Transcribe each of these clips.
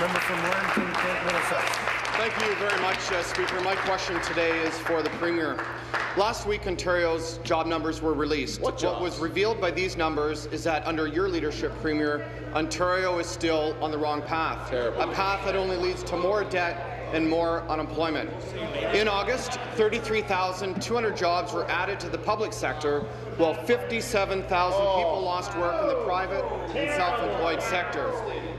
Member from Lambton-Kent-Middlesex. Thank you very much, Speaker. My question today is for the Premier. Last week, Ontario's job numbers were released. What was revealed by these numbers is that under your leadership, Premier, Ontario is still on the wrong path, a path that only leads to more debt and more unemployment. In August, 33,200 jobs were added to the public sector, while 57,000 people lost work in the private and self-employed sector.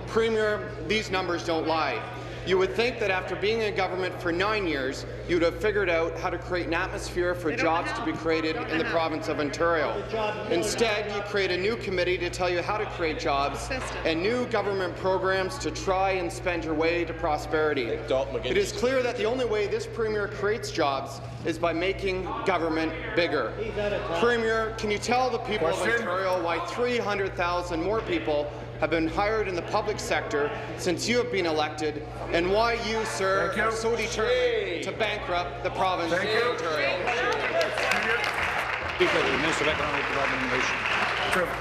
Premier, these numbers don't lie. You would think that after being in government for 9 years, you would have figured out how to create an atmosphere for jobs to be created in the province of Ontario. Instead, you create a new committee to tell you how to create jobs and new government programs to try and spend your way to prosperity. It is clear that the only way this Premier creates jobs is by making government bigger. Premier, can you tell the people of Ontario why 300,000 more people have been hired in the public sector since you have been elected, and why you, sir, are so determined to bankrupt the province of Ontario? Speaker, the Minister of Economic Development and Innovation.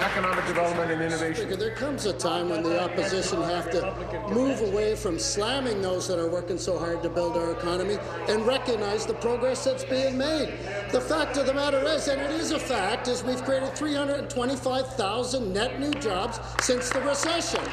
Economic Development and Innovation. Speaker, there comes a time when the opposition have to move away from slamming those that are working so hard to build our economy and recognize the progress that's being made. The fact of the matter is, and it is a fact, is we've created 325,000 net new jobs since the recession.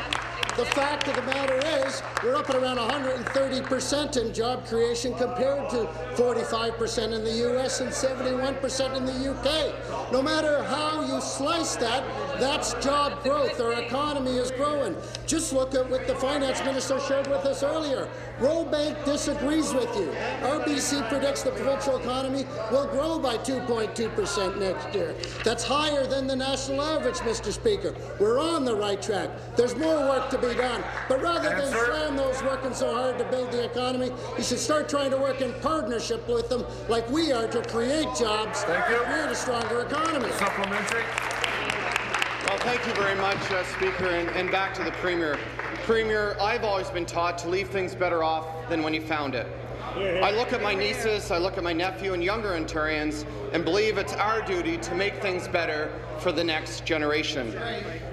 The fact of the matter is, we're up at around 130% in job creation compared to 45% in the U.S. and 71% in the U.K. No matter how you slice that, that's job growth. Our economy is growing. Just look at what the Finance Minister shared with us earlier. Robank disagrees with you. RBC predicts the provincial economy will grow by 2.2% next year. That's higher than the national average, Mr. Speaker. We're on the right track. There's more work to be done. But rather than slam those working so hard to build the economy, you should start trying to work in partnership with them like we are to create jobs and create a stronger economy. Supplementary. Well, thank you very much, Speaker, and back to the Premier. Premier, I've always been taught to leave things better off than when you found it. I look at my nieces, I look at my nephew and younger Ontarians and believe it's our duty to make things better for the next generation.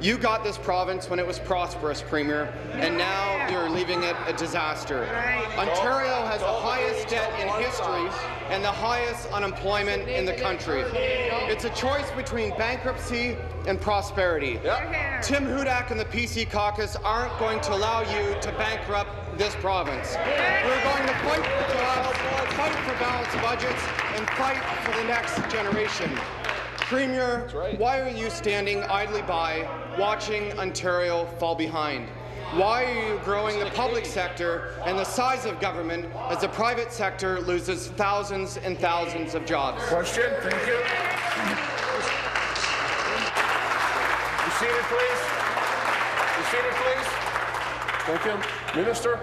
You got this province when it was prosperous, Premier, and now you're leaving it a disaster. Ontario has the highest debt in history and the highest unemployment in the country. It's a choice between bankruptcy and prosperity. Tim Hudak and the PC caucus aren't going to allow you to bankrupt this province. We're going to fight for jobs, fight for balanced budgets, and fight for the next generation. Premier, why are you standing idly by, watching Ontario fall behind? Why are you growing the public sector and the size of government as the private sector loses thousands and thousands of jobs? Question. Thank you. Be seated, please. Be seated, please. Thank you. Minister.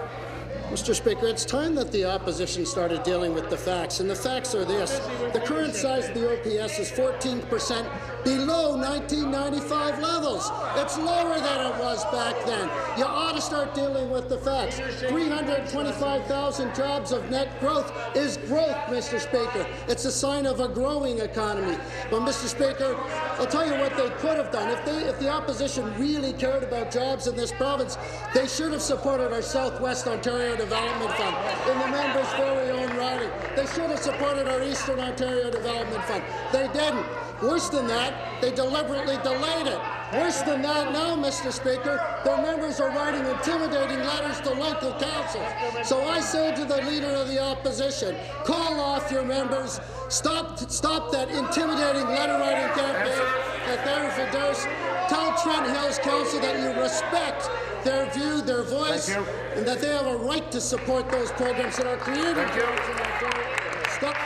Mr. Speaker, it's time that the opposition started dealing with the facts, and the facts are this. The current size of the OPS is 14% below 1995 levels. It's lower than it was back then. You ought to start dealing with the facts. 325,000 jobs of net growth is growth, Mr. Speaker. It's a sign of a growing economy. But, Mr. Speaker, I'll tell you what they could have done. If the opposition really cared about jobs in this province, they should have supported our Southwest Ontario Development Fund in the member's very own riding. They should have supported our Eastern Ontario Development Fund. They didn't. Worse than that, they deliberately delayed it. Worse than that now, Mr. Speaker, their members are writing intimidating letters to local councils. So I say to the Leader of the Opposition, call off your members, stop that intimidating letter-writing campaign that they're endorsed. Tell Trent Hills Council that you respect their view, their voice, and that they have a right to support those programs that are created. Stop.